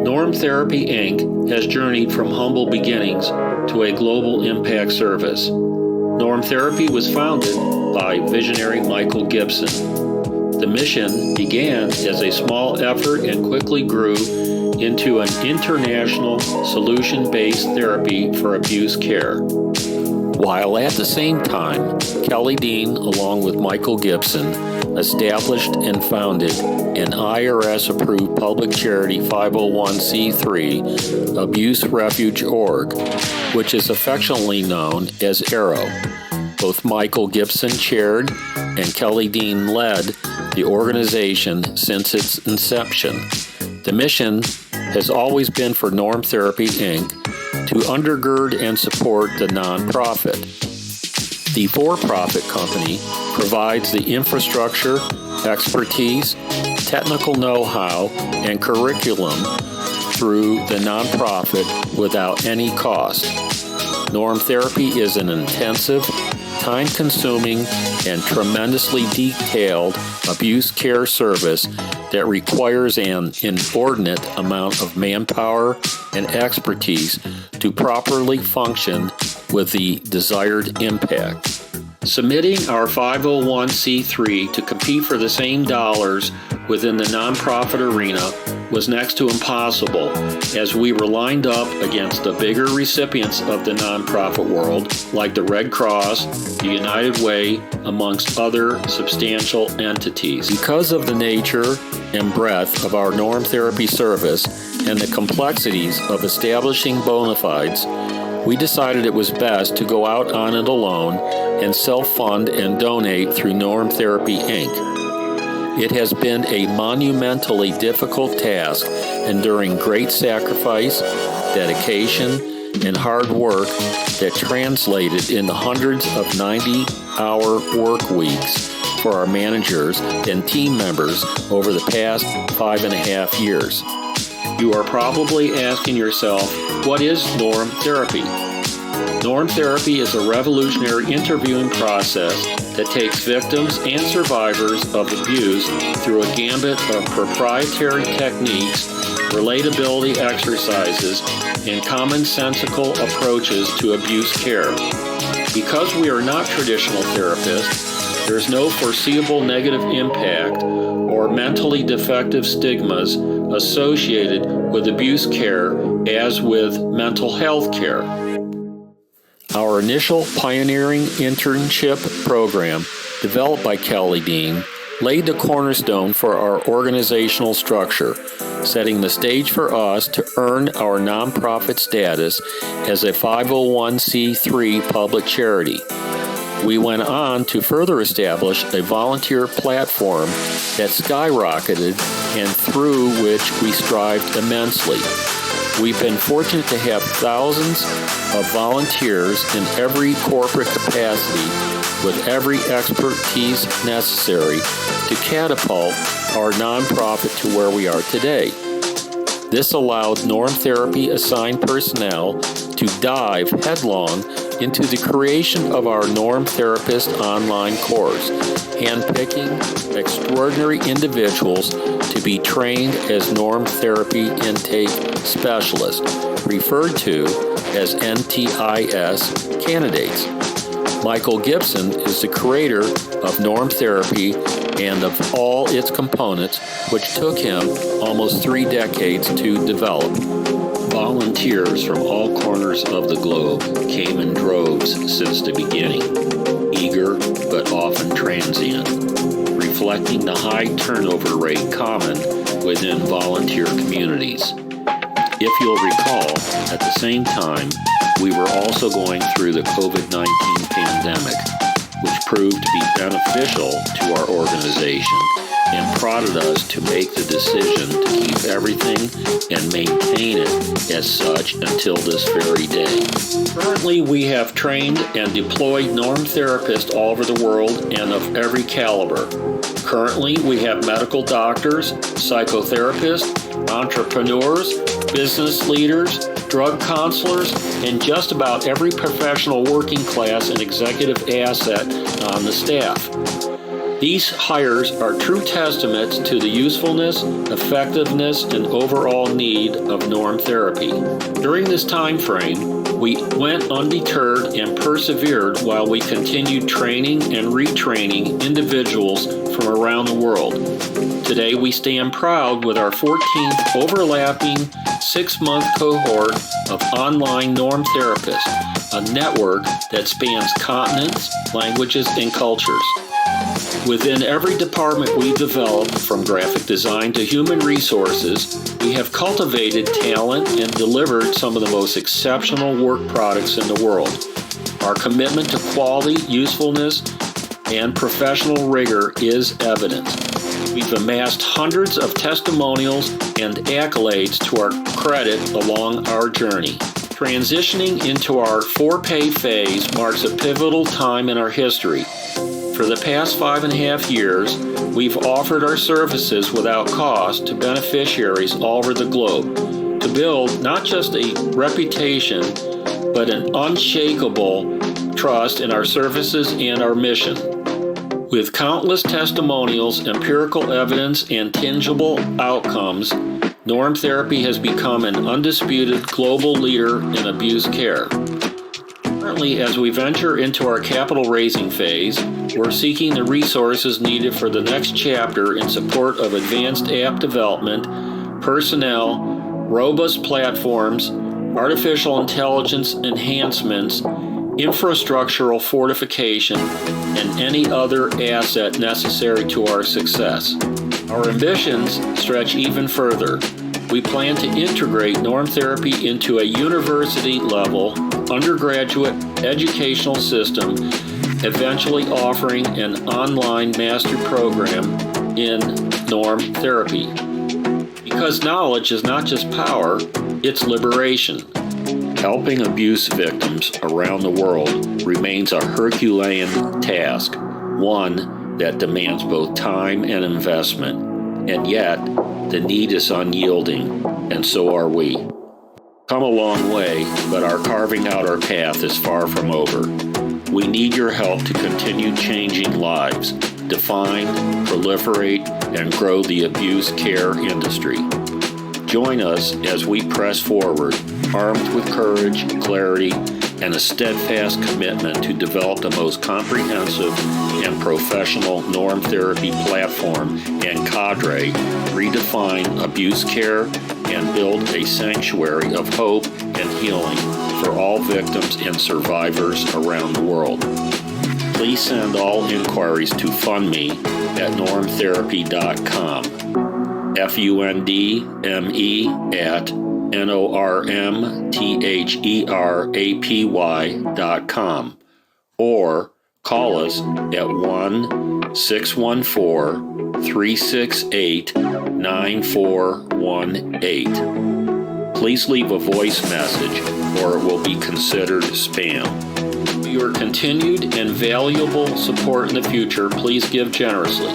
Norm Therapy Inc. has journeyed from humble beginnings to a global impact service. Norm Therapy was founded by visionary Michael Gibson. The mission began as a small effort and quickly grew into an international solution-based therapy for abuse care. While at the same time, Kelly Dean, along with Michael Gibson, established and founded an IRS-approved public charity 501c3 Abuse Refuge Org, which is affectionately known as ARROW. Both Michael Gibson chaired and Kelly Dean led the organization since its inception. The mission has always been for Norm Therapy Inc. to undergird and support the nonprofit. The for-profit company provides the infrastructure, expertise, technical know-how, and curriculum through the nonprofit without any cost. Norm Therapy is an intensive, time-consuming, and tremendously detailed abuse care service that requires an inordinate amount of manpower and expertise to properly function with the desired impact. Submitting our 501c3 to compete for the same dollars within the nonprofit arena was next to impossible, as we were lined up against the bigger recipients of the nonprofit world, like the Red Cross, the United Way, amongst other substantial entities. Because of the nature and breadth of our Norm Therapy service and the complexities of establishing bona fides, we decided it was best to go out on it alone and self-fund and donate through Norm Therapy Inc. It has been a monumentally difficult task, enduring great sacrifice, dedication, and hard work that translated into hundreds of 90-hour work weeks for our managers and team members over the past 5.5 years. You are probably asking yourself, what is Norm Therapy? Norm Therapy is a revolutionary interviewing process that takes victims and survivors of abuse through a gambit of proprietary techniques, relatability exercises, and commonsensical approaches to abuse care. Because we are not traditional therapists, there's no foreseeable negative impact or mentally defective stigmas associated with abuse care as with mental health care. Our initial pioneering internship program, developed by Kelly Dean, laid the cornerstone for our organizational structure, setting the stage for us to earn our nonprofit status as a 501c3 public charity. We went on to further establish a volunteer platform that skyrocketed and through which we strived immensely. We've been fortunate to have thousands of volunteers in every corporate capacity with every expertise necessary to catapult our nonprofit to where we are today. This allowed Norm Therapy assigned personnel to dive headlong into the creation of our Norm Therapist online course, handpicking extraordinary individuals to be trained as Norm Therapy Intake Specialists, referred to as NTIS candidates. Michael Gibson is the creator of Norm Therapy and of all its components, which took him almost 3 decades to develop. Volunteers from all corners of the globe came in droves since the beginning, eager but often transient, reflecting the high turnover rate common within volunteer communities. If you'll recall, at the same time, we were also going through the COVID-19 pandemic, which proved to be beneficial to our organization and prodded us to make the decision to keep everything and maintain it as such until this very day. Currently, we have trained and deployed Norm therapists all over the world and of every caliber. Currently, we have medical doctors, psychotherapists, entrepreneurs, business leaders, drug counselors, and just about every professional working class and executive asset on the staff. These hires are true testaments to the usefulness, effectiveness, and overall need of norm therapy. During this time frame, we went undeterred and persevered while we continued training and retraining individuals from around the world. Today, we stand proud with our 14th overlapping 6-month cohort of online norm therapists, a network that spans continents, languages, and cultures. Within every department we developed, from graphic design to human resources, we have cultivated talent and delivered some of the most exceptional work products in the world. Our commitment to quality, usefulness, and professional rigor is evident. We've amassed hundreds of testimonials and accolades to our credit along our journey. Transitioning into our for-pay phase marks a pivotal time in our history. For the past 5.5 years, we've offered our services without cost to beneficiaries all over the globe to build not just a reputation, but an unshakable trust in our services and our mission. With countless testimonials, empirical evidence, and tangible outcomes, Norm Therapy has become an undisputed global leader in abuse care. Currently, as we venture into our capital raising phase, we're seeking the resources needed for the next chapter in support of advanced app development, personnel, robust platforms, artificial intelligence enhancements, infrastructural fortification, and any other asset necessary to our success. Our ambitions stretch even further. We plan to integrate Norm Therapy into a university-level undergraduate educational system, eventually offering an online master program in Norm Therapy. Because knowledge is not just power, it's liberation. Helping abuse victims around the world remains a Herculean task, one that demands both time and investment, and yet the need is unyielding, and so are we. Come a long way, but our carving out our path is far from over. We need your help to continue changing lives, define, proliferate, and grow the abuse care industry. Join us as we press forward, armed with courage, clarity, and a steadfast commitment to develop the most comprehensive and professional norm therapy platform and cadre, redefine abuse care, and build a sanctuary of hope and healing for all victims and survivors around the world. Please send all inquiries to fundme at normtherapy.com. FUNDME at normtherapy.com, or call us at 1-614-368-9418. Please leave a voice message or it will be considered spam. For your continued and valuable support in the future, please give generously.